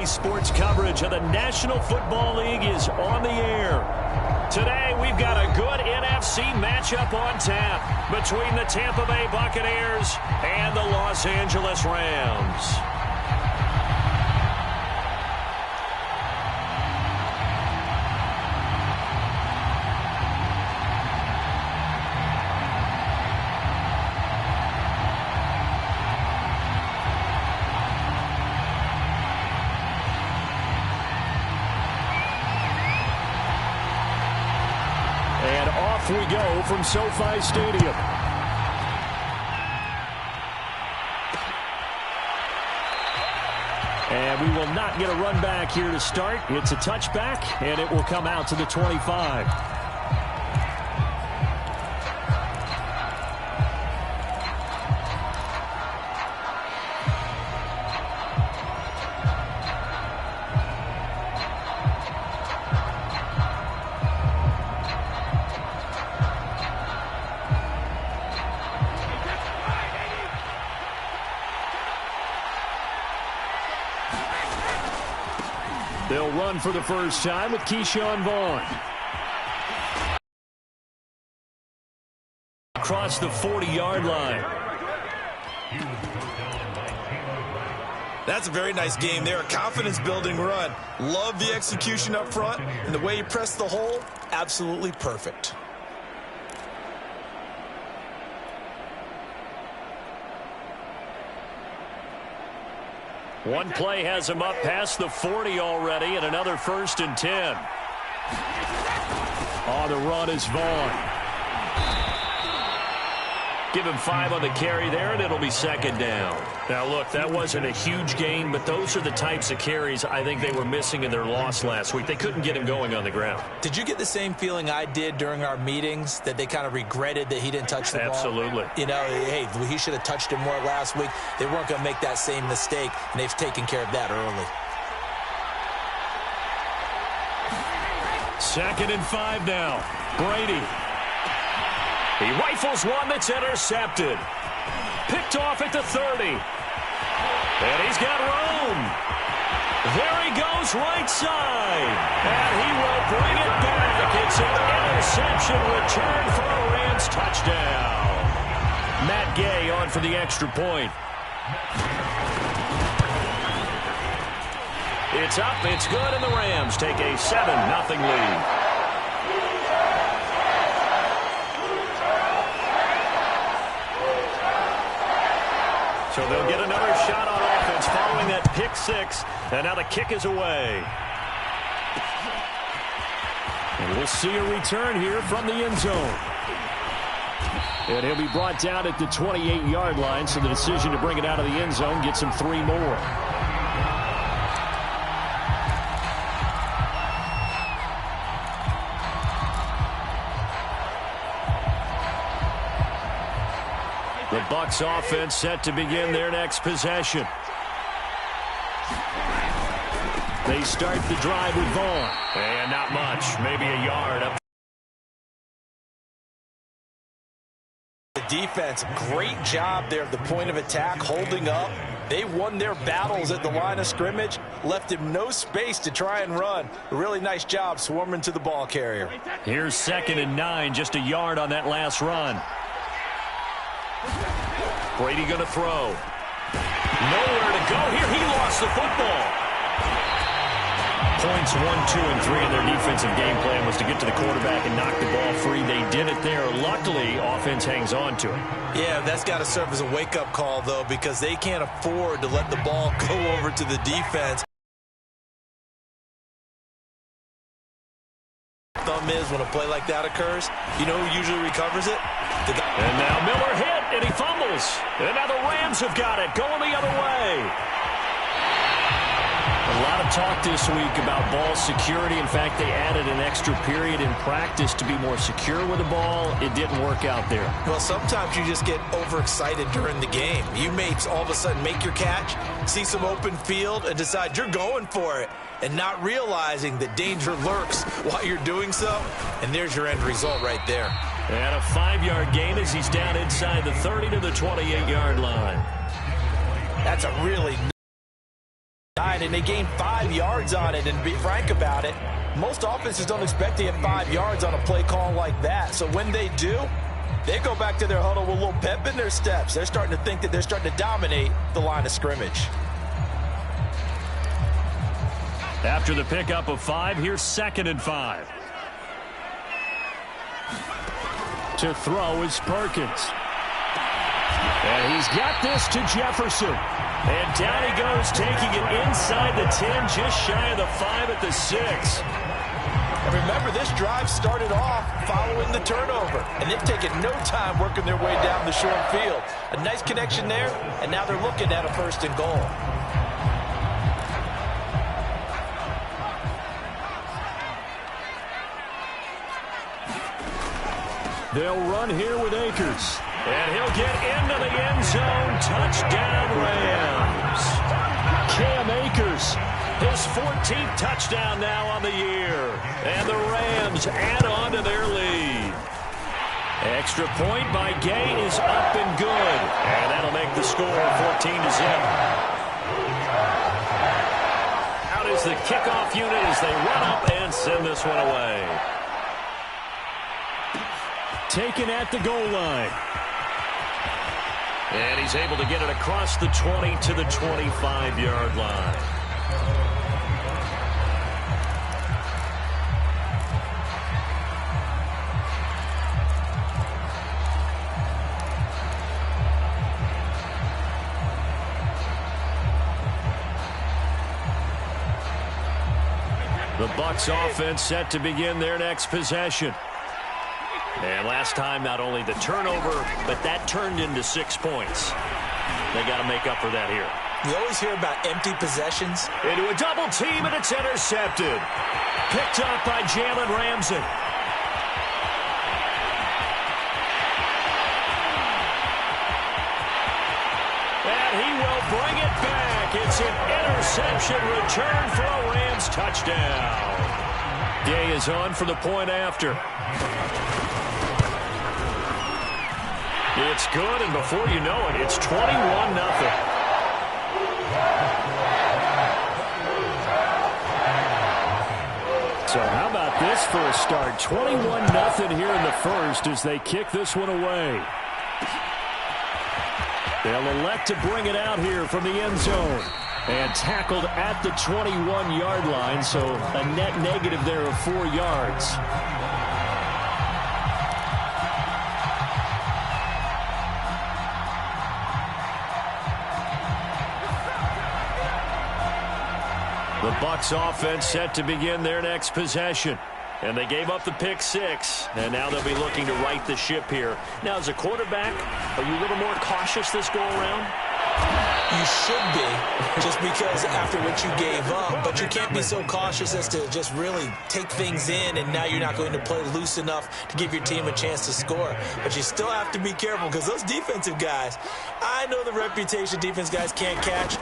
Today's sports coverage of the National Football League is on the air. Today, we've got a good NFC matchup on tap between the Tampa Bay Buccaneers and the Los Angeles Rams. Off we go from SoFi Stadium. And we will not get a run back here to start. It's a touchback, and it will come out to the 25. They'll run for the first time with Keyshawn Vaughn. Across the 40-yard line. That's a very nice game there. A confidence-building run. Love the execution up front. And the way he pressed the hole, absolutely perfect. One play has him up past the 40 already, and another 1st and 10. On the run is Vaughn. Give him 5 on the carry there, and it'll be 2nd down. Now, look, that wasn't a huge gain, but those are the types of carries I think they were missing in their loss last week. They couldn't get him going on the ground. Did you get the same feeling I did during our meetings, that they kind of regretted that he didn't touch the ball? Absolutely. You know, hey, he should have touched it more last week. They weren't going to make that same mistake, and they've taken care of that early. 2nd and 5 now. Brady. He rifles one that's intercepted. Picked off at the 30. And he's got room. There he goes right side. And he will bring it back. It's an interception return for a Rams touchdown. Matt Gay on for the extra point. It's up, it's good, and the Rams take a 7-0 lead. So they'll get another shot on offense following that pick 6. And now the kick is away. And we'll see a return here from the end zone. And he'll be brought down at the 28-yard line, so the decision to bring it out of the end zone gets him 3 more. The Bucs offense set to begin their next possession. They start the drive with Vaughn. And not much, maybe a yard up. The defense, great job there at the point of attack, holding up. They won their battles at the line of scrimmage, left him no space to try and run. A really nice job swarming to the ball carrier. Here's 2nd and 9, just a yard on that last run. Brady going to throw. Nowhere to go here. He lost the football. Points 1, 2, and 3 in their defensive game plan was to get to the quarterback and knock the ball free. They did it there. Luckily, offense hangs on to it. Yeah, that's got to serve as a wake-up call, though, because they can't afford to let the ball go over to the defense. Thumb is when a play like that occurs, you know who usually recovers it? And now Miller hit, and he fumbles. And now the Rams have got it, going the other way. A lot of talk this week about ball security. In fact, they added an extra period in practice to be more secure with the ball. It didn't work out there. Well, sometimes you just get overexcited during the game. You may all of a sudden make your catch, see some open field, and decide you're going for it, and not realizing that danger lurks while you're doing so. And there's your end result right there. And a 5-yard gain as he's down inside the 30 to the 28-yard line. That's a really nice line and they gain 5 yards on it. And to be frank about it, most offenses don't expect to get 5 yards on a play call like that. So when they do, they go back to their huddle with a little pep in their steps. They're starting to think that they're starting to dominate the line of scrimmage. After the pickup of 5, here's 2nd and 5. To throw is Perkins. And he's got this to Jefferson. And down he goes, taking it inside the 10, just shy of the 5 at the 6. And remember, this drive started off following the turnover. And they've taken no time working their way down the short field. A nice connection there, and now they're looking at a 1st and goal. They'll run here with Akers. And he'll get into the end zone. Touchdown, Rams. Cam Akers, his 14th touchdown now on the year. And the Rams add on to their lead. Extra point by Gay is up and good. And that'll make the score 14-0. Out is the kickoff unit as they run up and send this one away. Taken at the goal line. And he's able to get it across the 20 to the 25-yard line. The Bucs offense set to begin their next possession. And last time, not only the turnover, but that turned into 6 points. They got to make up for that here. You always hear about empty possessions. Into a double team, and it's intercepted. Picked up by Jalen Ramsey. And he will bring it back. It's an interception return for a Rams touchdown. Gay is on for the point after. It's good, and before you know it, it's 21-0. So how about this for a start? 21-0 here in the first as they kick this one away. They'll elect to bring it out here from the end zone. And tackled at the 21-yard line, so a net negative there of 4 yards. The Bucs offense set to begin their next possession. And they gave up the pick 6, and now they'll be looking to right the ship here. Now, as a quarterback, are you a little more cautious this go-around? You should be, just because after what you gave up, but you can't be so cautious as to just really take things in, and now you're not going to play loose enough to give your team a chance to score. But you still have to be careful, because those defensive guys, I know the reputation defense guys can't catch.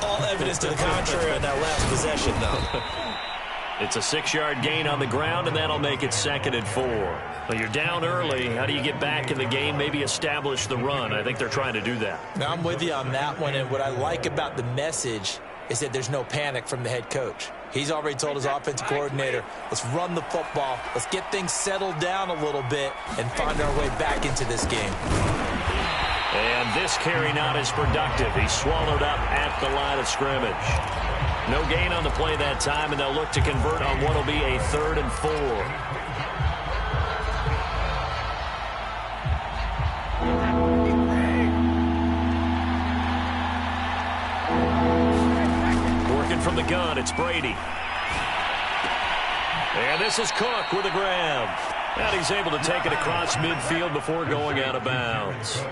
All evidence to the contrary on that last possession, though. It's a 6-yard gain on the ground, and that'll make it 2nd and 4. Well, you're down early. How do you get back in the game, maybe establish the run? I think they're trying to do that. Now, I'm with you on that one, and what I like about the message is that there's no panic from the head coach. He's already told his offensive coordinator, let's run the football, let's get things settled down a little bit, and find our way back into this game. And this carry not as productive. He's swallowed up at the line of scrimmage. No gain on the play that time, and they'll look to convert on what will be a 3rd and 4. Working from the gun, it's Brady. And this is Cook with a grab. And he's able to take it across midfield before going out of bounds.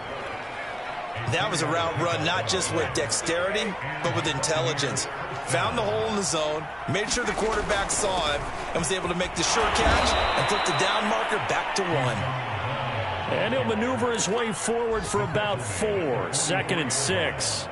That was a route run not just with dexterity, but with intelligence. Found the hole in the zone, made sure the quarterback saw him, and was able to make the short catch and flip the down marker back to 1. And he'll maneuver his way forward for about 4. 2nd and 6.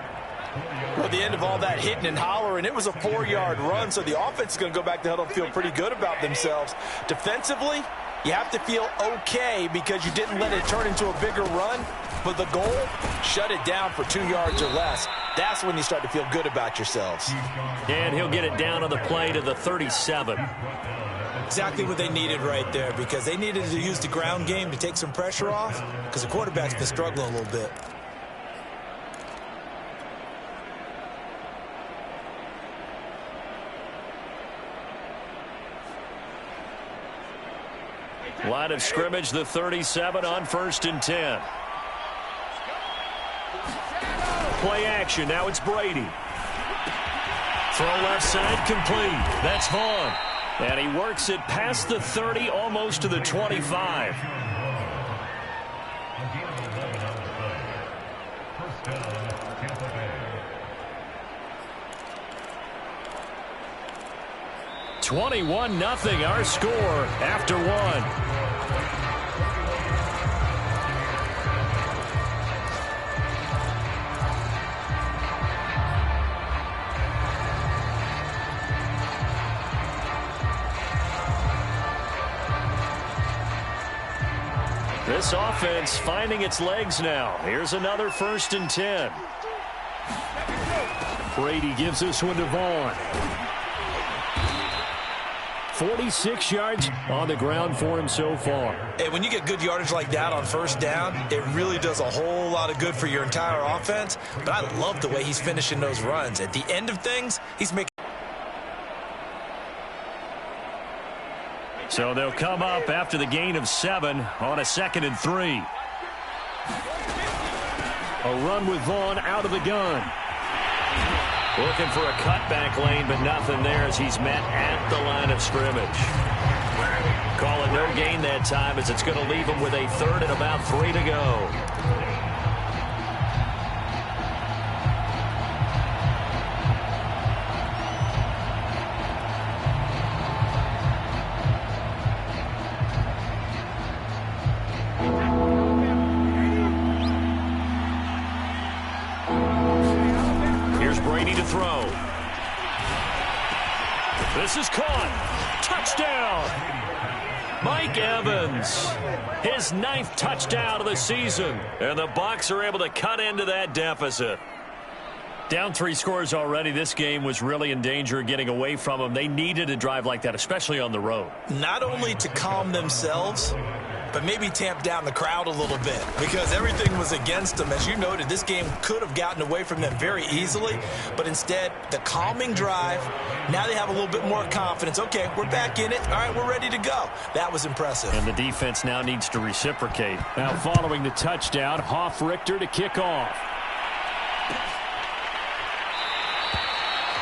Well, at the end of all that hitting and hollering, it was a 4-yard run, so the offense is going to go back to huddle and feel pretty good about themselves. Defensively, you have to feel okay because you didn't let it turn into a bigger run, but the goal, shut it down for 2 yards or less. That's when you start to feel good about yourselves. And he'll get it down on the play to the 37. Exactly what they needed right there, because they needed to use the ground game to take some pressure off, because the quarterback's been struggling a little bit. Line of scrimmage, the 37 on 1st and 10. Play action. Now it's Brady. Throw left side complete. That's Vaughn. And he works it past the 30, almost to the 25. (21-0) our score after one. This offense finding its legs now. Here's another 1st and 10. Brady gives this one to Vaughn. 46 yards on the ground for him so far. Hey, when you get good yardage like that on 1st down, it really does a whole lot of good for your entire offense. But I love the way he's finishing those runs. At the end of things, he's making... So they'll come up after the gain of 7 on a 2nd and 3. A run with Vaughn out of the gun. Looking for a cutback lane, but nothing there as he's met at the line of scrimmage. Call it no gain that time, as it's going to leave him with a 3rd and about 3 to go. This is caught. Touchdown. Mike Evans. His 9th touchdown of the season. And the Bucs are able to cut into that deficit. Down 3 scores already. This game was really in danger of getting away from them. They needed a drive like that, especially on the road. Not only to calm themselves, but maybe tamp down the crowd a little bit, because everything was against them. As you noted, this game could have gotten away from them very easily, but instead, the calming drive, now they have a little bit more confidence. Okay, we're back in it. All right, we're ready to go. That was impressive. And the defense now needs to reciprocate. Now following the touchdown, Hoff-Richter to kick off.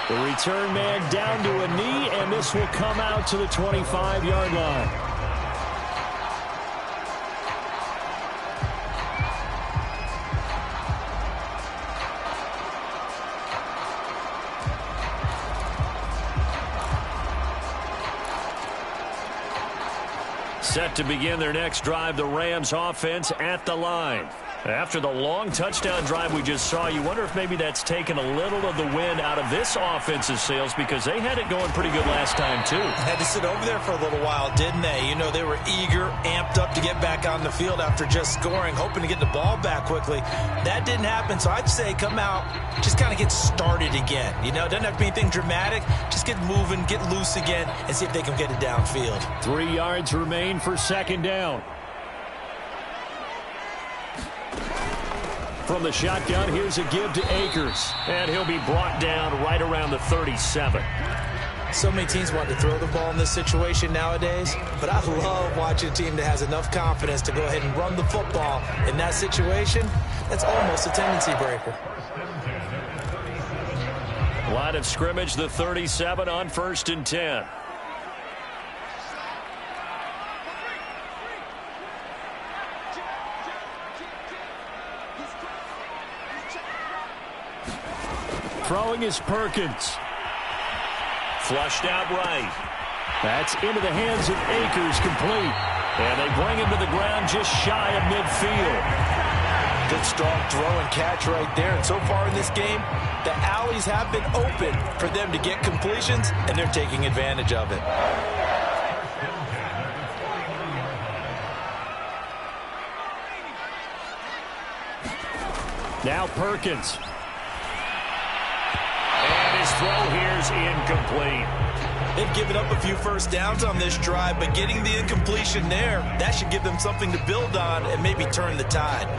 The return man down to a knee, and this will come out to the 25-yard line. Set to begin their next drive, the Rams offense at the line. After the long touchdown drive we just saw, you wonder if maybe that's taken a little of the wind out of this offense's sails, because they had it going pretty good last time, too. Had to sit over there for a little while, didn't they? You know, they were eager, amped up to get back on the field after just scoring, hoping to get the ball back quickly. That didn't happen, so I'd say come out, just kind of get started again. You know, it doesn't have to be anything dramatic. Just get moving, get loose again, and see if they can get it downfield. 3 yards remain for 2nd down. From the shotgun, here's a give to Akers. And he'll be brought down right around the 37. So many teams want to throw the ball in this situation nowadays, but I love watching a team that has enough confidence to go ahead and run the football. In that situation, that's almost a tendency breaker. Line of scrimmage, the 37 on 1st and 10. Throwing is Perkins. Flushed out right. That's into the hands of Akers, complete. And they bring him to the ground just shy of midfield. Good strong throw and catch right there. And so far in this game, the alleys have been open for them to get completions, and they're taking advantage of it. Now Perkins. throw here's incomplete. They've given up a few first downs on this drive, but getting the incompletion there, that should give them something to build on and maybe turn the tide.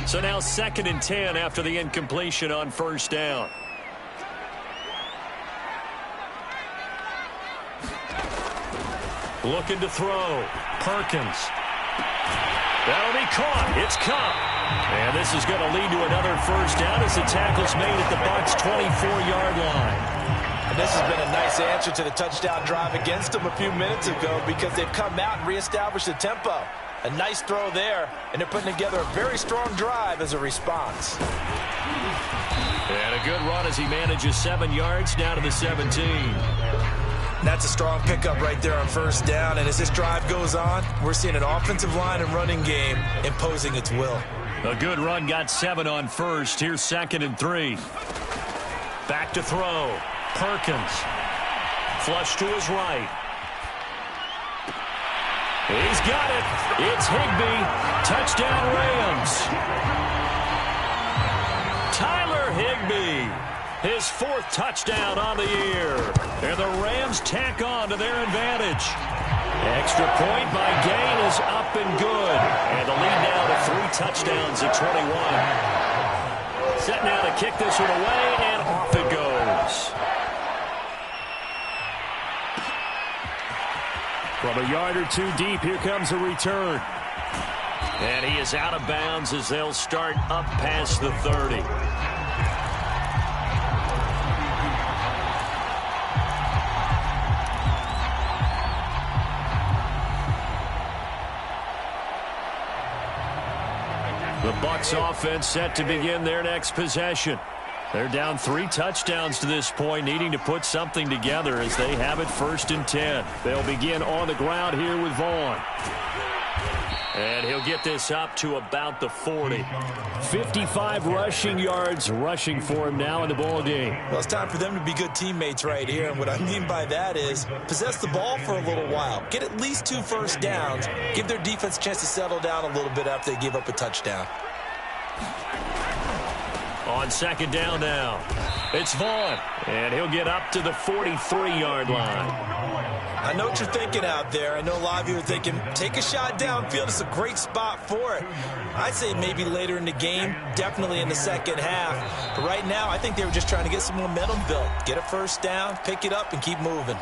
So now 2nd and 10 after the incompletion on first down. Looking to throw. Perkins. That'll be caught. It's caught. And this is going to lead to another first down as the tackle's made at the Bucs' 24-yard line. And this has been a nice answer to the touchdown drive against them a few minutes ago because they've come out and reestablished the tempo. A nice throw there, and they're putting together a very strong drive as a response. And a good run as he manages 7 yards down to the 17. That's a strong pickup right there on first down, and as this drive goes on, we're seeing an offensive line and running game imposing its will. A good run got 7 on first. Here's 2nd and 3. Back to throw. Perkins. Flush to his right. He's got it. It's Higbee. Touchdown Rams. Tyler Higbee. His 4th touchdown on the year. And the Rams tack on to their advantage. Extra point by Gain is up and good. And the lead now to 3 touchdowns at 21. Set now to kick this one away, and off it goes. From a yard or 2 deep, here comes a return. And he is out of bounds as they'll start up past the 30. The Bucs offense set to begin their next possession. They're down 3 touchdowns to this point, needing to put something together as they have it 1st and 10. They'll begin on the ground here with Vaughn. And he'll get this up to about the 40. 55 rushing yards rushing for him now in the ball game. Well, it's time for them to be good teammates right here. And what I mean by that is possess the ball for a little while. Get at least 2 first downs. Give their defense a chance to settle down a little bit after they give up a touchdown. On 2nd down now, it's Vaughn, and he'll get up to the 43-yard line. I know what you're thinking out there. I know a lot of you are thinking, take a shot downfield. It's a great spot for it. I'd say maybe later in the game, definitely in the second half. But right now, I think they were just trying to get some momentum built. Get a first down, pick it up, and keep moving.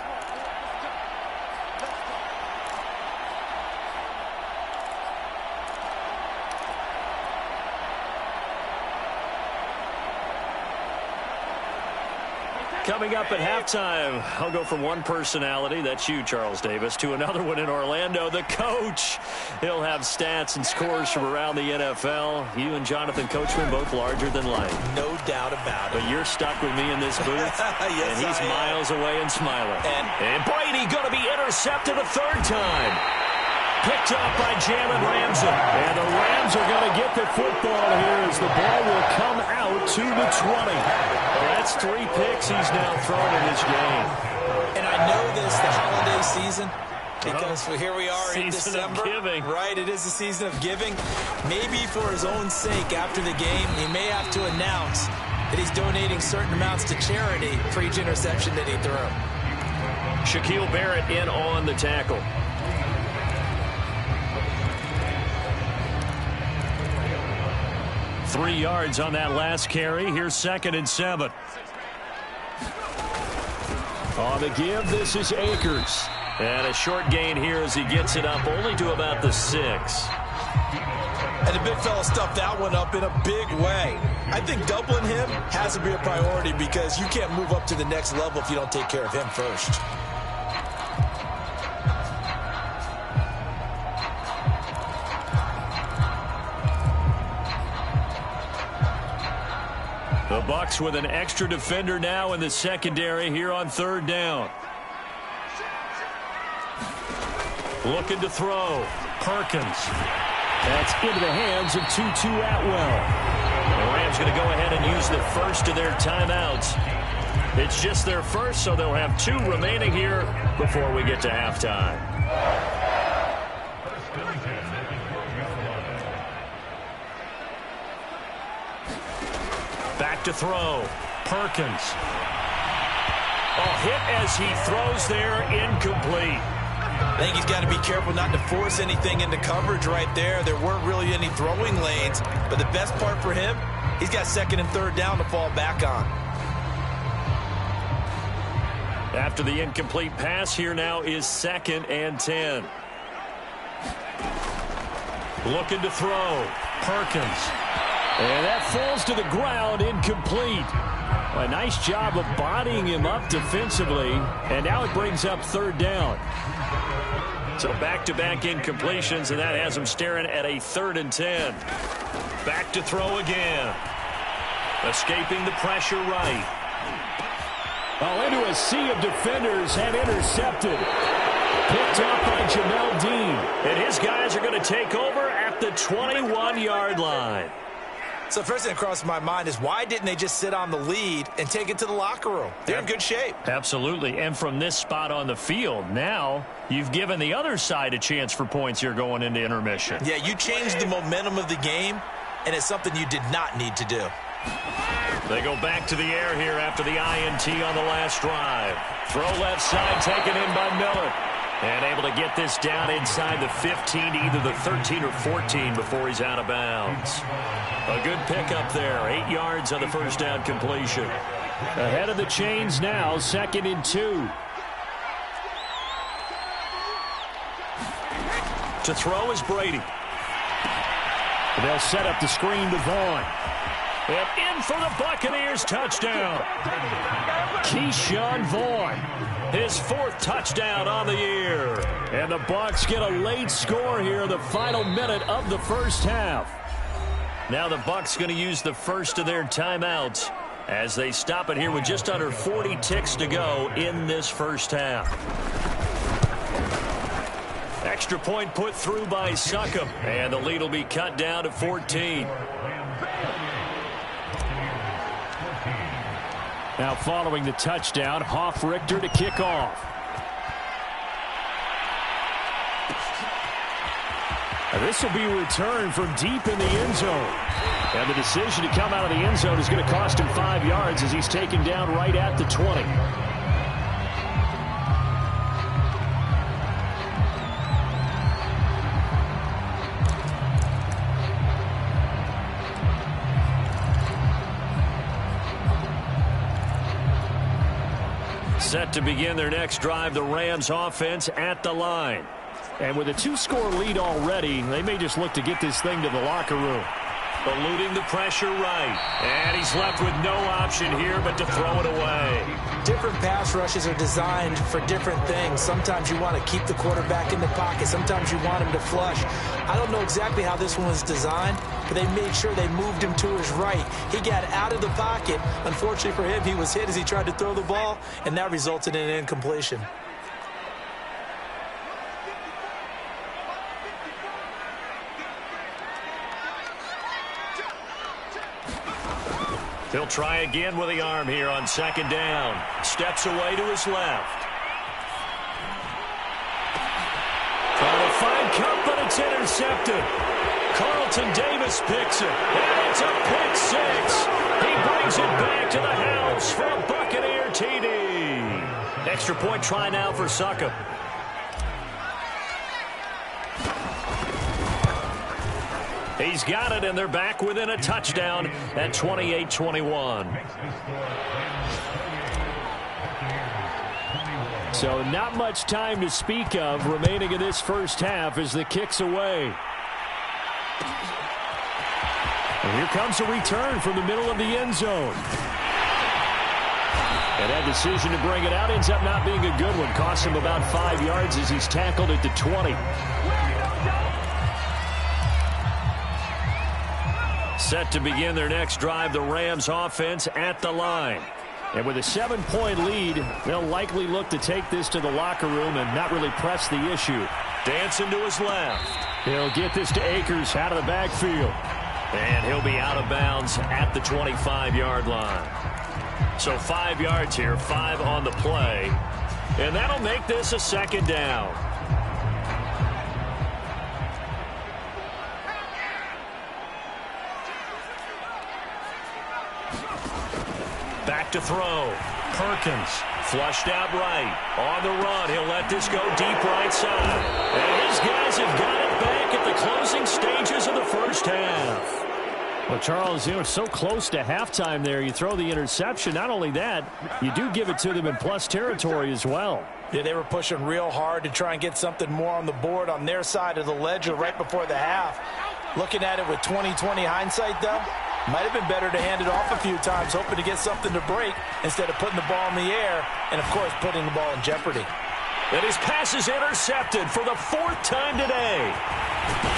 Coming up at halftime, I'll go from one personality, that's you, Charles Davis, to another one in Orlando, the coach. He'll have stats and scores from around the NFL. You and Jonathan Coachman, both larger than life. No doubt about it. But you're stuck with me in this booth, yes, and he's miles away and smiling. And Brady going to be intercepted a 3rd time. Picked up by Jalen Ramsey. And the Rams are going to get the football here as the ball will come out to the 20. That's 3 picks he's now thrown in this game. And I know this, the holiday season, because here we are in December. Season of giving. Right, it is the season of giving. Maybe for his own sake after the game, he may have to announce that he's donating certain amounts to charity for each interception that he threw. Shaquille Barrett in on the tackle. Three yards on that last carry. Here's 2nd and 7. On the give, this is Akers. And a short gain here as he gets it up only to about the 6. And the big fella stuffed that one up in a big way. I think doubling him has to be a priority because you can't move up to the next level if you don't take care of him first. The Bucs with an extra defender now in the secondary here on 3rd down. Looking to throw. Perkins. That's into the hands of Tutu Atwell. The Rams going to go ahead and use the first of their timeouts. It's just their first, so they'll have 2 remaining here before we get to halftime. to throw. Perkins. Hit as he throws there, incomplete. I think he's got to be careful not to force anything into coverage right there. There weren't really any throwing lanes, but the best part for him, he's got second and third down to fall back on. After the incomplete pass, here now is 2nd and 10. Looking to throw. Perkins. And that falls to the ground, incomplete. A nice job of bodying him up defensively, and now it brings up 3rd down. So back-to-back incompletions, and that has him staring at a 3rd and 10. Back to throw again. Escaping the pressure right. Into a sea of defenders and intercepted. Picked up by Jamel Dean. And his guys are going to take over at the 21-yard line. So the first thing that crossed my mind is why didn't they just sit on the lead and take it to the locker room? They're in good shape. Absolutely. And from this spot on the field, now you've given the other side a chance for points here going into intermission. Yeah, you changed the momentum of the game, and it's something you did not need to do. They go back to the air here after the INT on the last drive. Throw left side taken in by Miller. And able to get this down inside the 15 to either the 13 or 14 before he's out of bounds. A good pickup there. 8 yards on the first down completion. Ahead of the chains now, 2nd and 2. To throw is Brady. They'll set up the screen to Vaughn. And in for the Buccaneers touchdown. Keyshawn Vaughn. His 4th touchdown on the year. And the Bucs get a late score here in the final minute of the first half. Now the Bucs going to use the first of their timeouts as they stop it here with just under 40 ticks to go in this first half. Extra point put through by Succop, and the lead will be cut down to 14. Now following the touchdown, Hoff-Richter to kick off. This will be a return from deep in the end zone. And the decision to come out of the end zone is going to cost him 5 yards as he's taken down right at the 20. Set to begin their next drive, the Rams offense at the line. And with a 2-score lead already, they may just look to get this thing to the locker room. Eluding the pressure right. And he's left with no option here but to throw it away. Different pass rushes are designed for different things. Sometimes you want to keep the quarterback in the pocket. Sometimes you want him to flush. I don't know exactly how this one was designed, but they made sure they moved him to his right. He got out of the pocket. Unfortunately for him, he was hit as he tried to throw the ball, and that resulted in an incompletion. He'll try again with the arm here on 2nd down. Steps away to his left. Trying to find Cup, but it's intercepted. Carlton Davis picks it. And it's a pick 6. He brings it back to the house for a Buccaneer TD. Extra point try now for Succop. He's got it, and they're back within a touchdown at 28-21. So not much time to speak of remaining in this first half as the kick's away. And here comes a return from the middle of the end zone. And that decision to bring it out ends up not being a good one. Costs him about 5 yards as he's tackled at the 20. Set to begin their next drive, the Rams offense at the line. And with a 7-point lead, they'll likely look to take this to the locker room and not really press the issue. Dancing to his left. He'll get this to Akers out of the backfield. And he'll be out of bounds at the 25-yard line. So 5 yards here, 5 on the play. And that'll make this a 2nd down. Back to throw. Perkins flushed out right. On the run, he'll let this go deep right side. And his guys have got it back at the closing stages of the first half. Well, Charles, you know, so close to halftime there. You throw the interception. Not only that, you do give it to them in plus territory as well. Yeah, they were pushing real hard to try and get something more on the board on their side of the ledger right before the half. Looking at it with 20/20 hindsight, though, might have been better to hand it off a few times, hoping to get something to break instead of putting the ball in the air and, of course, putting the ball in jeopardy. And his pass is intercepted for the 4th time today.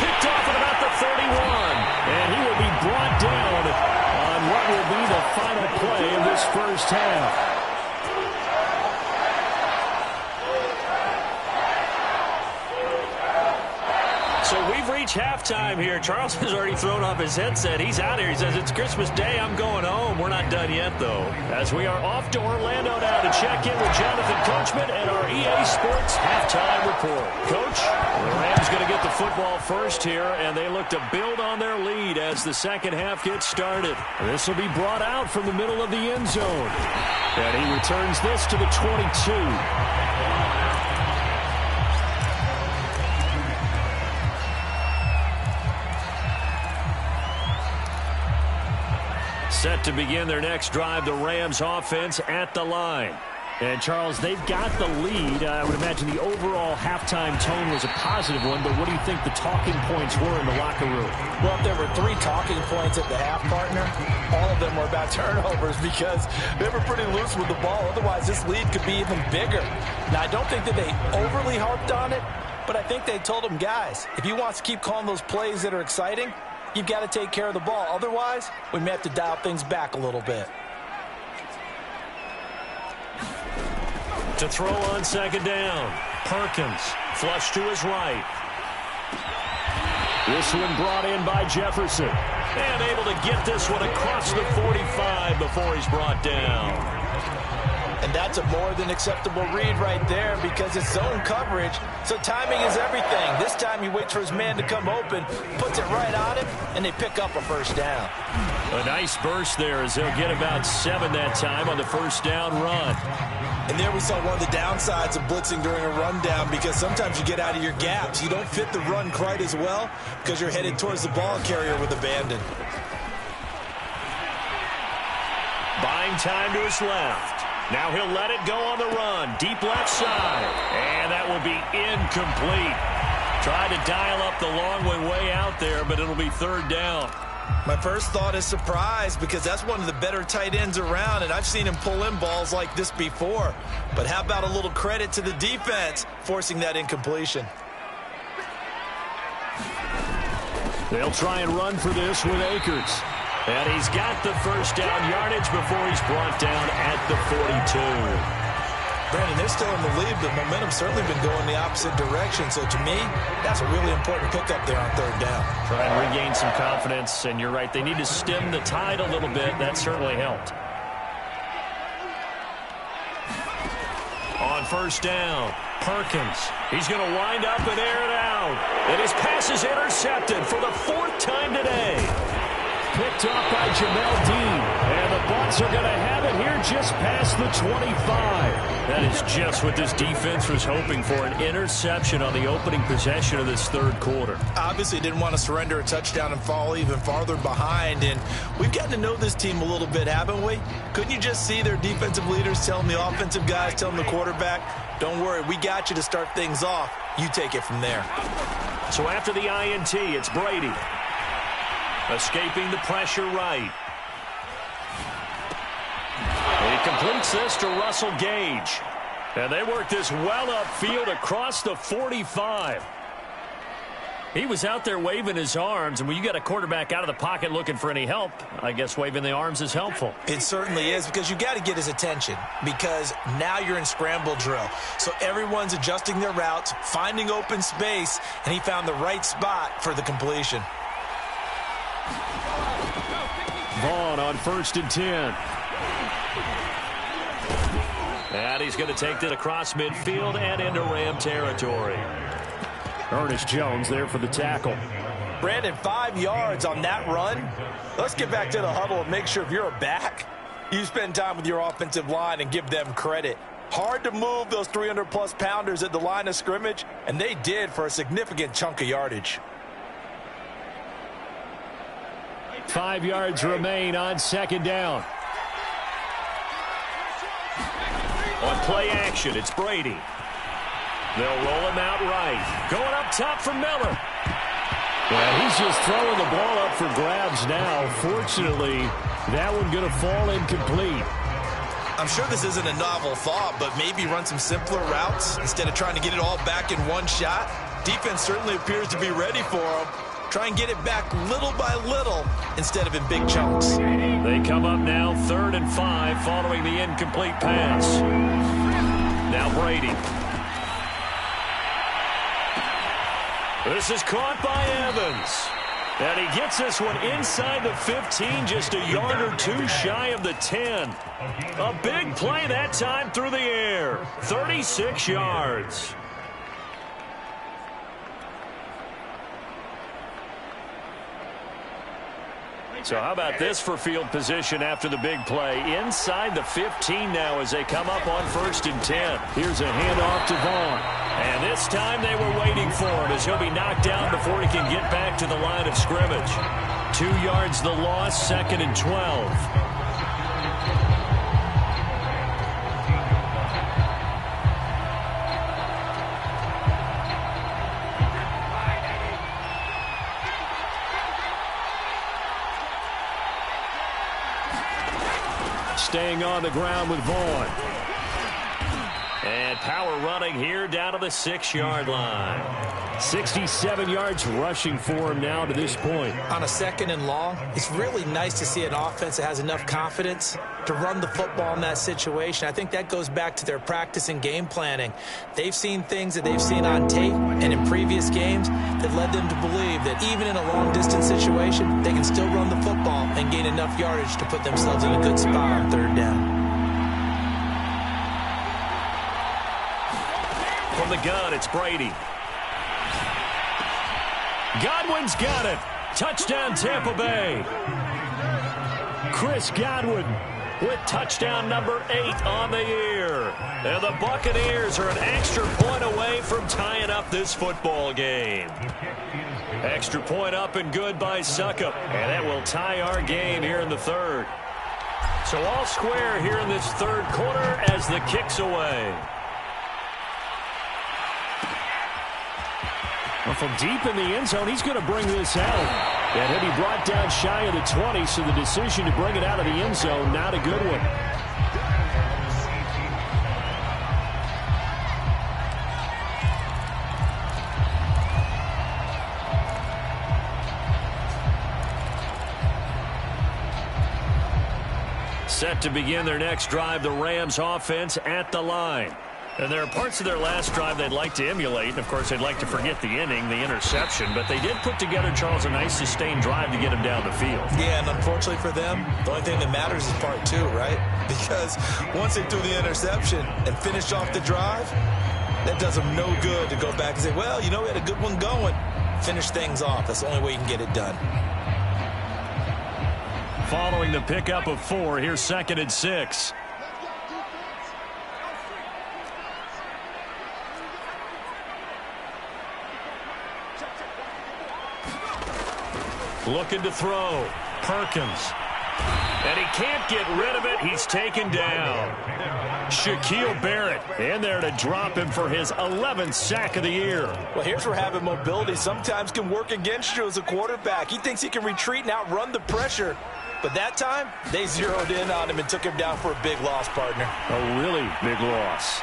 Picked off at about the 31. And he will be brought down on what will be the final play of this first half. So we've reached halftime here. Charles has already thrown off his headset. He's out here. He says, it's Christmas Day. I'm going home. We're not done yet, though. As we are off to Orlando now to check in with Jonathan Coachman and our EA Sports halftime report. Coach, the Rams going to get the football first here, and they look to build on their lead as the second half gets started. This will be brought out from the middle of the end zone. And he returns this to the 22. Set to begin their next drive, the Rams offense at the line. And, Charles, they've got the lead. I would imagine the overall halftime tone was a positive one, but what do you think the talking points were in the locker room? Well, if there were 3 talking points at the half, partner, all of them were about turnovers because they were pretty loose with the ball. Otherwise, this lead could be even bigger. Now, I don't think that they overly harped on it, but I think they told them, guys, if you want to keep calling those plays that are exciting, you've got to take care of the ball. Otherwise, we may have to dial things back a little bit. To throw on second down. Perkins flush to his right. This one brought in by Jefferson. And able to get this one across the 45 before he's brought down. And that's a more than acceptable read right there because it's zone coverage, so timing is everything. This time he waits for his man to come open, puts it right on him, and they pick up a first down. A nice burst there as they'll get about 7 that time on the first down run. And there we saw one of the downsides of blitzing during a rundown because sometimes you get out of your gaps. You don't fit the run quite as well because you're headed towards the ball carrier with abandon. Buying time to his left. Now he'll let it go on the run. Deep left side. And that will be incomplete. Tried to dial up the long way out there, but it'll be 3rd down. My first thought is surprise because that's one of the better tight ends around, and I've seen him pull in balls like this before. But how about a little credit to the defense forcing that incompletion? They'll try and run for this with Akers. And he's got the first down yardage before he's brought down at the 42. Brandon, they're still in the lead, but momentum's certainly been going the opposite direction. So to me, that's a really important pickup there on 3rd down. Try and regain some confidence, and you're right. They need to stem the tide a little bit. That certainly helped. On first down, Perkins. He's going to wind up and air it out. And his pass is intercepted for the 4th time today. Picked off by Jamel Dean. And the Bucs are going to have it here just past the 25. That is just what this defense was hoping for, an interception on the opening possession of this 3rd quarter. Obviously didn't want to surrender a touchdown and fall even farther behind. And we've gotten to know this team a little bit, haven't we? Couldn't you just see their defensive leaders telling the offensive guys, telling the quarterback, don't worry, we got you to start things off. You take it from there. So after the INT, it's Brady. Escaping the pressure right. He completes this to Russell Gage. And they work this well upfield across the 45. He was out there waving his arms, and when you got a quarterback out of the pocket looking for any help, I guess waving the arms is helpful. It certainly is, because you got to get his attention, because now you're in scramble drill. So everyone's adjusting their routes, finding open space, and he found the right spot for the completion. Vaughn on 1st and 10. And he's going to take that across midfield and into Ram territory. Ernest Jones there for the tackle. Brandon, 5 yards on that run. Let's get back to the huddle and make sure if you're a back, You spend time with your offensive line and give them credit. Hard to move those 300-plus pounders at the line of scrimmage, and they did for a significant chunk of yardage. 5 yards remain on second down. On play action, it's Brady. They'll roll him out right. Going up top for Miller. Yeah, he's just throwing the ball up for grabs now. Fortunately, that one going to fall incomplete. I'm sure this isn't a novel thought, but maybe run some simpler routes instead of trying to get it all back in one shot. Defense certainly appears to be ready for him. Try and get it back little by little instead of in big chunks. They come up now 3rd and 5 following the incomplete pass. Now Brady. This is caught by Evans. And he gets this one inside the 15, just a yard or two shy of the 10. A big play that time through the air. 36 yards. So how about this for field position after the big play? Inside the 15 now as they come up on 1st and 10. Here's a handoff to Vaughn. And this time they were waiting for him as he'll be knocked down before he can get back to the line of scrimmage. 2 yards the loss, 2nd and 12. Staying on the ground with Vaughn. And power running here down to the 6-yard line. 67 yards rushing for him now to this point. On a 2nd and long, it's really nice to see an offense that has enough confidence to run the football in that situation. I think that goes back to their practice and game planning. They've seen things that they've seen on tape and in previous games that led them to believe that even in a long-distance situation, they can still run the football and gain enough yardage to put themselves in a good spot on 3rd down. From the gun, it's Brady. Godwin's got it. Touchdown, Tampa Bay. Chris Godwin with touchdown number 8 on the year. And the Buccaneers are an extra point away from tying up this football game. Extra point up and good by Succop. And that will tie our game here in the 3rd. So all square here in this 3rd quarter as the kick's away. Well, from deep in the end zone, he's going to bring this out. And he'll be brought down shy of the 20, so the decision to bring it out of the end zone, not a good one. Set to begin their next drive, the Rams offense at the line. And there are parts of their last drive they'd like to emulate. And, of course, they'd like to forget the inning, the interception. But they did put together, Charles, a nice sustained drive to get him down the field. Yeah, and unfortunately for them, the only thing that matters is part 2, right? Because once they threw the interception and finished off the drive, that does them no good to go back and say, well, you know, we had a good one going. Finish things off. That's the only way you can get it done. Following the pickup of 4, here's 2nd and 6. Looking to throw. Perkins. And he can't get rid of it. He's taken down. Shaquille Barrett in there to drop him for his 11th sack of the year. Well, here's where having mobility sometimes can work against you as a quarterback. He thinks he can retreat and outrun the pressure. But that time, they zeroed in on him and took him down for a big loss, partner. A really big loss.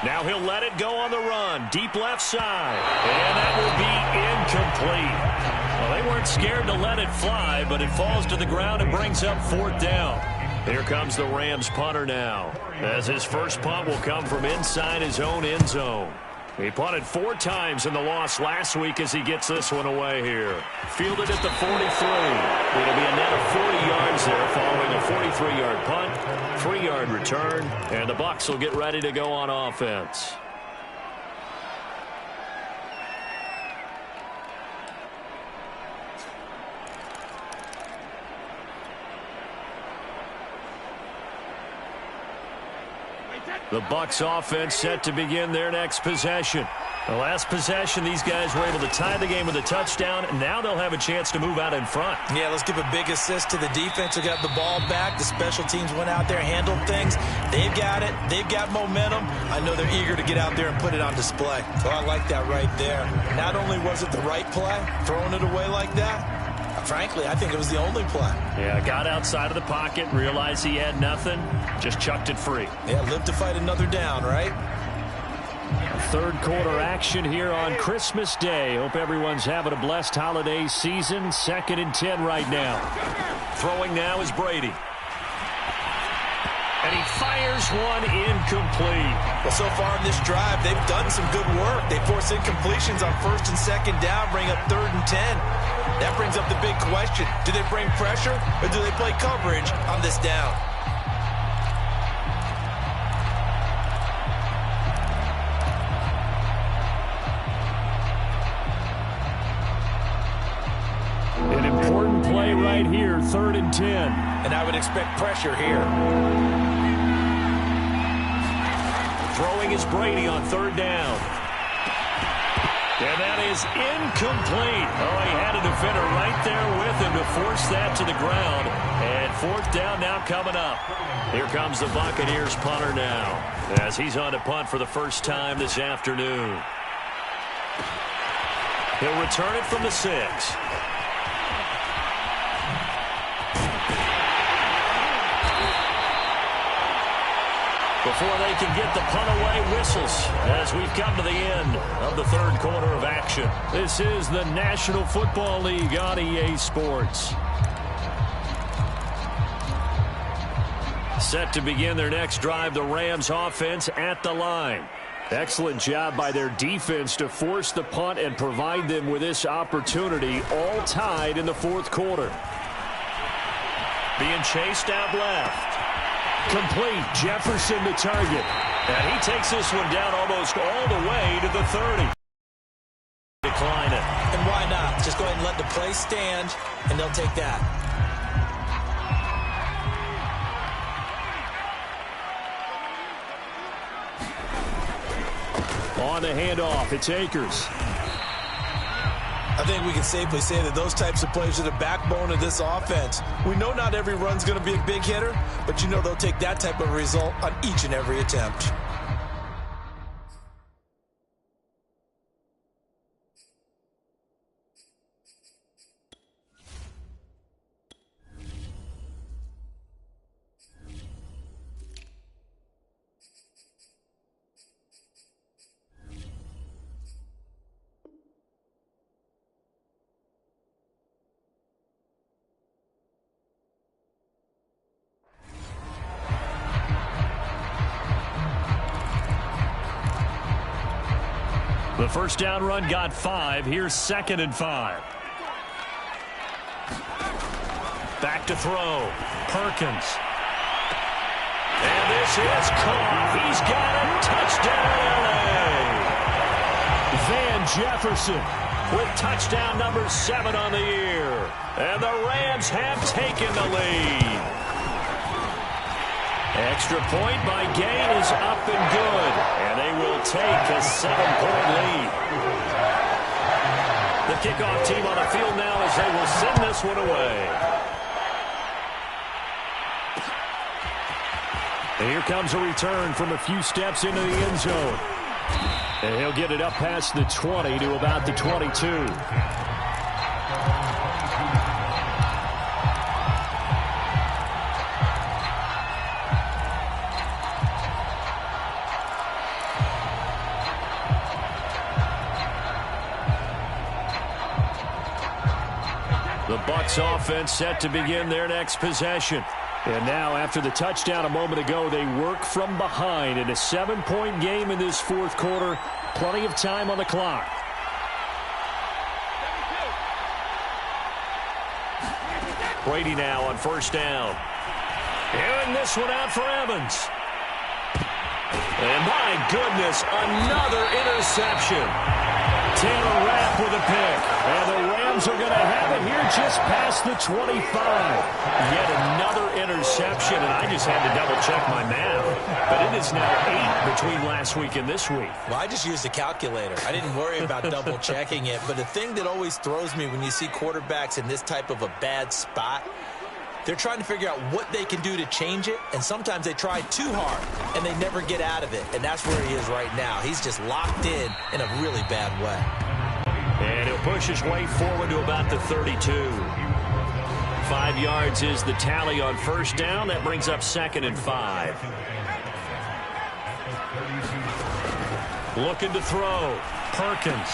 Now he'll let it go on the run. Deep left side. And that will be incomplete. Well, they weren't scared to let it fly, but it falls to the ground and brings up 4th down. Here comes the Rams punter now, as his first punt will come from inside his own end zone. He punted 4 times in the loss last week as he gets this one away here. Fielded at the 43. It'll be a net of 40 yards there following a 43-yard punt, 3-yard return, and the Bucs will get ready to go on offense. The Bucs offense set to begin their next possession. The last possession, these guys were able to tie the game with a touchdown, and now they'll have a chance to move out in front. Yeah, let's give a big assist to the defense who got the ball back. The special teams went out there, handled things. They've got it. They've got momentum. I know they're eager to get out there and put it on display. So I like that right there. Not only was it the right play, throwing it away like that, frankly, I think it was the only play. Yeah, got outside of the pocket, realized he had nothing, just chucked it free. Yeah, live to fight another down, right? Third quarter action here on Christmas Day. Hope everyone's having a blessed holiday season. 2nd and 10 right now. Throwing now is Brady. And he fires one incomplete. Well, so far in this drive, they've done some good work. They force incompletions on 1st and 2nd down, bring up 3rd and 10. That brings up the big question. Do they bring pressure or do they play coverage on this down? An important play right here, 3rd and 10. And I would expect pressure here. Throwing is Brady on 3rd down. And that is incomplete. Oh, he had a defender right there with him to force that to the ground. And 4th down now coming up. Here comes the Buccaneers punter now, as he's on to punt for the first time this afternoon. He'll return it from the 6. Before they can get the punt away, whistles as we've come to the end of the 3rd quarter of action. This is the National Football League on EA Sports. Set to begin their next drive, the Rams offense at the line. Excellent job by their defense to force the punt and provide them with this opportunity, all tied in the 4th quarter. Being chased out left. Complete. Jefferson the target. And he takes this one down almost all the way to the 30. Decline it. And why not? Just go ahead and let the play stand, and they'll take that. On the handoff, it's Akers. I think we can safely say that those types of plays are the backbone of this offense. We know not every run's going to be a big hitter, but you know they'll take that type of result on each and every attempt. The first down run got 5. Here's 2nd and 5. Back to throw. Perkins. And this is caught. He's got it. Touchdown, LA. Van Jefferson With touchdown number 7 on the year. And the Rams have taken the lead. Extra point by Gain is up and good. And they will take a 7-point lead. The kickoff team on the field now as they will send this one away. And here comes a return from a few steps into the end zone. And he'll get it up past the 20 to about the 22. The Bucs offense set to begin their next possession. And now, after the touchdown a moment ago, they work from behind in a 7-point game in this fourth quarter. Plenty of time on the clock. Brady now on first down. And this one out for Evans. And my goodness, another interception. Taylor Rapp with a pick. And the Rams are going to have it here just past the 25. Yet another interception, and I just had to double-check my math. But it is now 8 between last week and this week. Well, I just used a calculator. I didn't worry about double-checking it. But the thing that always throws me when you see quarterbacks in this type of a bad spot, they're trying to figure out what they can do to change it, and sometimes they try too hard, and they never get out of it. And that's where he is right now. He's just locked in a really bad way. And he'll push his way forward to about the 32. 5 yards is the tally on first down. That brings up 2nd and 5. Looking to throw. Perkins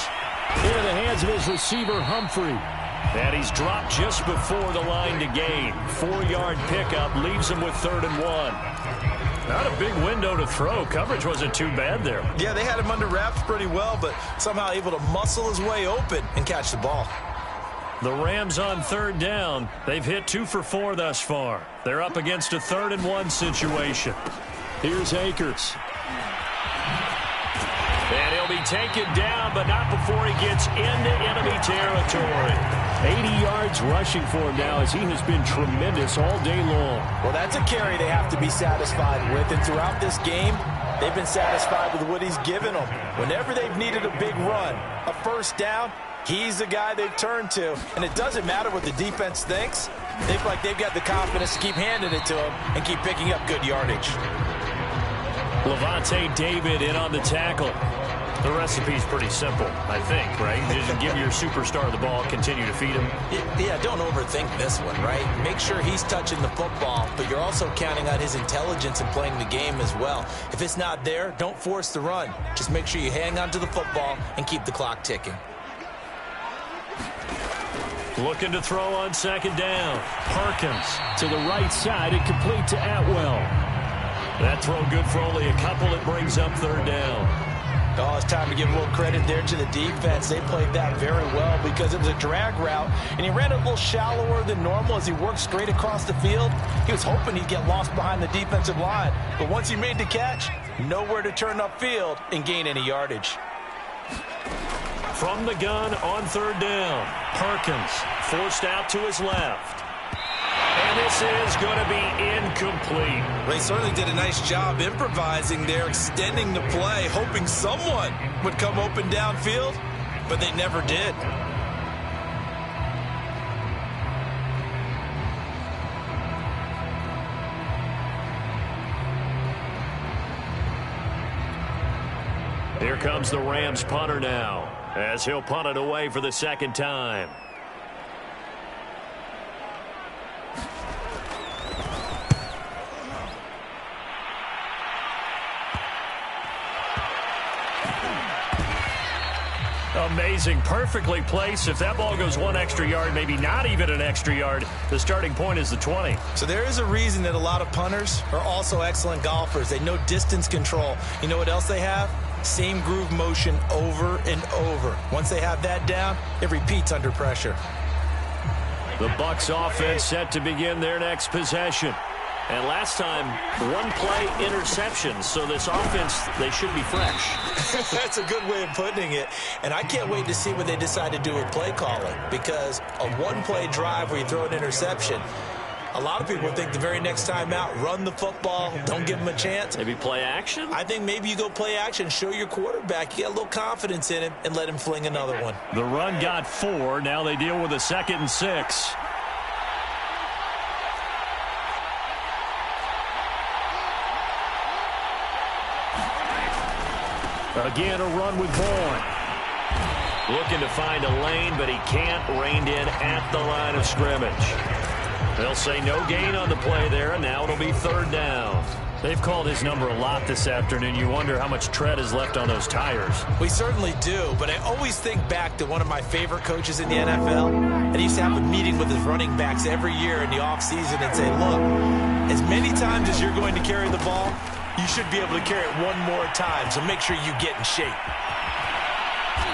into the hands of his receiver, Humphrey. And he's dropped just before the line to gain. 4-yard pickup leaves him with 3rd and 1. Not a big window to throw. Coverage wasn't too bad there. Yeah, they had him under wraps pretty well, but somehow able to muscle his way open and catch the ball. The Rams on 3rd down. They've hit 2 for 4 thus far. They're up against a 3rd and 1 situation. Here's Akers. And he'll be taken down, but not before he gets into enemy territory. 80 yards rushing for him now as he has been tremendous all day long. Well, that's a carry they have to be satisfied with. And throughout this game, they've been satisfied with what he's given them. Whenever they've needed a big run, a first down, he's the guy they've turned to. And it doesn't matter what the defense thinks. They feel like they've got the confidence to keep handing it to him and keep picking up good yardage. Levante David in on the tackle. The recipe's pretty simple, I think, right? Just give your superstar the ball, continue to feed him. Yeah, don't overthink this one, right? Make sure he's touching the football, but you're also counting on his intelligence in playing the game as well. If it's not there, don't force the run. Just make sure you hang on to the football and keep the clock ticking. Looking to throw on 2nd down. Perkins to the right side and complete to Atwell. That throw good for only a couple. It brings up 3rd down. Oh, it's time to give a little credit there to the defense. They played that very well because it was a drag route, and he ran a little shallower than normal as he worked straight across the field. He was hoping he'd get lost behind the defensive line, but once he made the catch, nowhere to turn upfield and gain any yardage. From the gun on 3rd down, Perkins forced out to his left. And this is going to be incomplete. They certainly did a nice job improvising there, extending the play, hoping someone would come open downfield, but they never did. Here comes the Rams punter now, as he'll punt it away for the 2nd time. Amazing. Perfectly placed. If that ball goes 1 extra yard, maybe not even an extra yard, the starting point is the 20. So there is a reason that a lot of punters are also excellent golfers. They know distance control. You know what else they have? Same groove motion over and over. Once they have that down, it repeats under pressure. The Bucs offense set to begin their next possession. And last time, 1-play interception. So this offense, they should be fresh. That's a good way of putting it. And I can't wait to see what they decide to do with play calling. Because a 1-play drive where you throw an interception, a lot of people think the very next time out, run the football, don't give them a chance. Maybe play action? I think maybe you go play action, show your quarterback, you got a little confidence in him, and let him fling another one. The run got 4. Now they deal with a 2nd and 6. Again, a run with Bourne. Looking to find a lane, but he can't. Reined in at the line of scrimmage. They'll say no gain on the play there, and now it'll be 3rd down. They've called his number a lot this afternoon. You wonder how much tread is left on those tires. We certainly do, but I always think back to one of my favorite coaches in the NFL, and he used to have a meeting with his running backs every year in the offseason and say, look, as many times as you're going to carry the ball, you should be able to carry it one more time, so make sure you get in shape.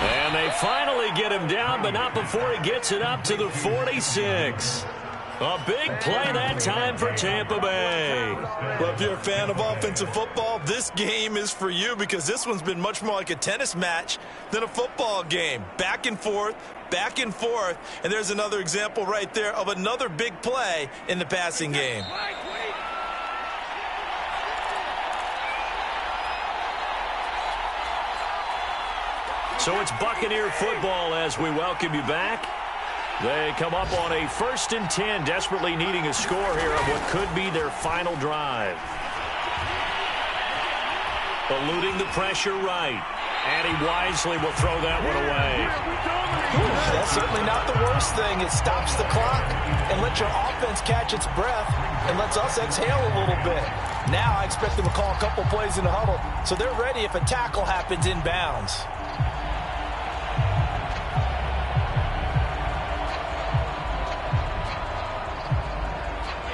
And they finally get him down, but not before he gets it up to the 46. A big play that time for Tampa Bay. Well, if you're a fan of offensive football, this game is for you because this one's been much more like a tennis match than a football game. Back and forth, and there's another example right there of another big play in the passing game. So it's Buccaneer football as we welcome you back. They come up on a 1st and 10, desperately needing a score here on what could be their final drive. Eluding the pressure right. And he wisely will throw that one away. That's certainly not the worst thing. It stops the clock and lets your offense catch its breath and lets us exhale a little bit. Now I expect them to call a couple plays in the huddle so they're ready if a tackle happens inbounds.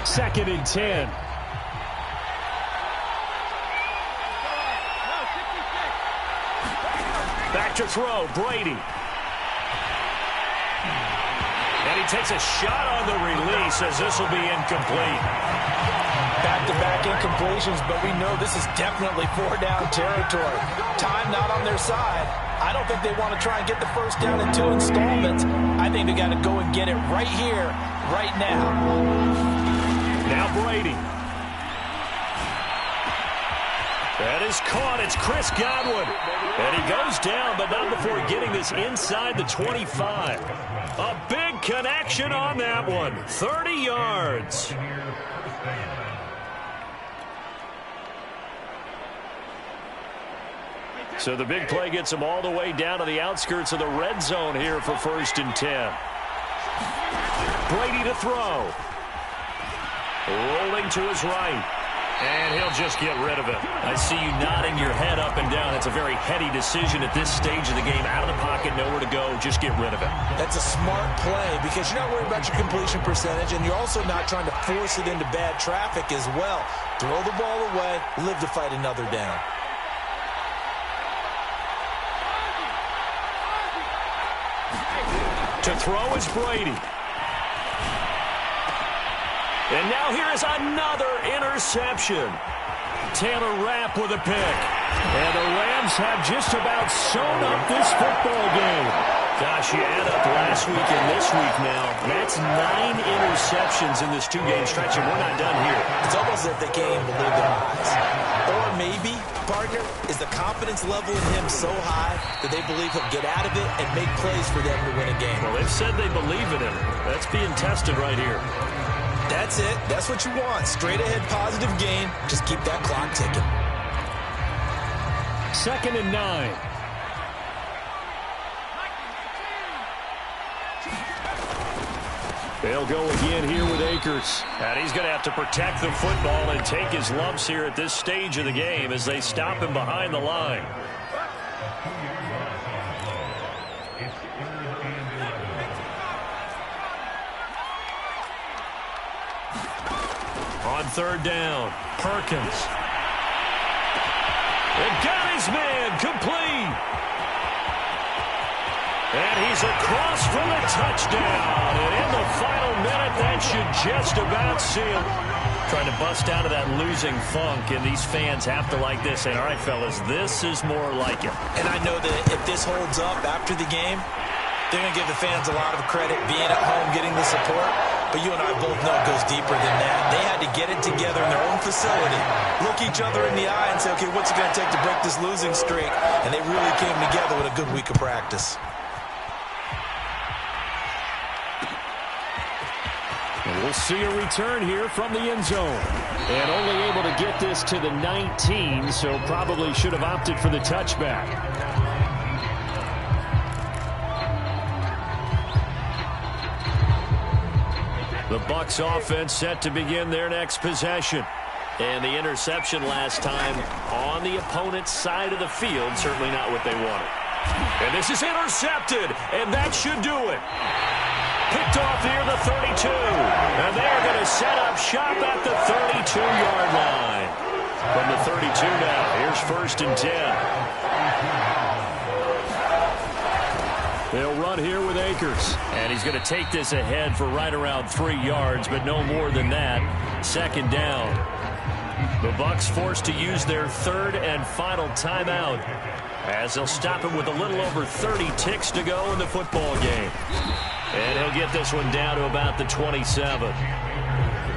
Second and 10. Back to throw, Brady. And he takes a shot on the release as this will be incomplete. Back-to-back incompletions, but we know this is definitely 4-down territory. Time not on their side. I don't think they want to try and get the first down in 2 installments. I think they got to go and get it right here, right now. Now Brady. That is caught. It's Chris Godwin. And he goes down, but not before getting this inside the 25. A big connection on that one. 30 yards. So the big play gets him all the way down to the outskirts of the red zone here for 1st and 10. Brady to throw. Rolling to his right. And he'll just get rid of it. I see you nodding your head up and down. It's a very heady decision at this stage of the game. Out of the pocket, nowhere to go. Just get rid of it. That's a smart play because you're not worried about your completion percentage, and you're also not trying to force it into bad traffic as well. Throw the ball away, live to fight another down. To throw is Brady. And now here is another interception. Taylor Rapp with a pick. And the Rams have just about sewn up this football game. Gosh, you add up last week and this week now. That's 9 interceptions in this 2-game stretch, and we're not done here. It's almost as if they can't even believe their eyes. Or maybe, partner, is the confidence level in him so high that they believe he'll get out of it and make plays for them to win a game. Well, they've said they believe in him. That's being tested right here. That's it. That's what you want. Straight ahead positive gain. Just keep that clock ticking. 2nd and 9. They'll go again here with Akers. And he's going to have to protect the football and take his lumps here at this stage of the game as they stop him behind the line. On 3rd down, Perkins. And got his man complete. And he's across for the touchdown. And in the final minute, that should just about seal. Trying to bust out of that losing funk, and these fans have to like this. And all right, fellas, this is more like it. And I know that if this holds up after the game, they're going to give the fans a lot of credit being at home, getting the support. But you and I both know it goes deeper than that. They had to get it together in their own facility, look each other in the eye and say, okay, what's it going to take to break this losing streak? And they really came together with a good week of practice. And we'll see a return here from the end zone. And only able to get this to the 19, so probably should have opted for the touchback. The Bucs offense set to begin their next possession. And the interception last time on the opponent's side of the field, certainly not what they wanted. And this is intercepted, and that should do it. Picked off near the 32. And they're going to set up shop at the 32-yard line. From the 32 now, here's 1st and 10. They'll run run here with Akers. And he's going to take this ahead for right around 3 yards, but no more than that. Second down. The Bucs forced to use their third and final timeout as they'll stop him with a little over 30 ticks to go in the football game. And he'll get this one down to about the 27.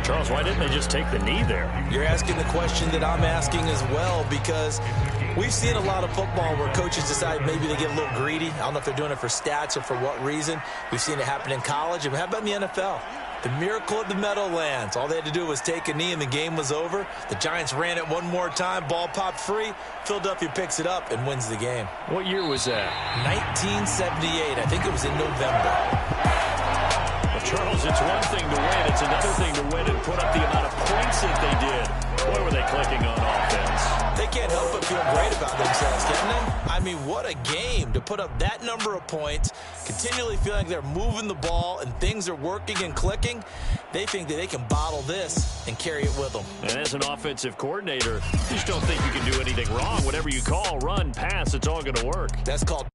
Charles, why didn't they just take the knee there? You're asking the question that I'm asking as well, because we've seen a lot of football where coaches decide maybe they get a little greedy. I don't know if they're doing it for stats or for what reason. We've seen it happen in college. And how about in the NFL? The miracle at the Meadowlands. All they had to do was take a knee and the game was over. The Giants ran it one more time. Ball popped free. Philadelphia picks it up and wins the game. What year was that? 1978. I think it was in November. Well, Charles, it's one thing to win. It's another thing to win and put up the amount of points that they did. Boy, were they clicking on offense. They can't help but feel great about themselves, can they? I mean, what a game to put up that number of points, continually feeling like they're moving the ball and things are working and clicking. They think that they can bottle this and carry it with them. And as an offensive coordinator, you just don't think you can do anything wrong. Whatever you call, run, pass, it's all going to work. That's called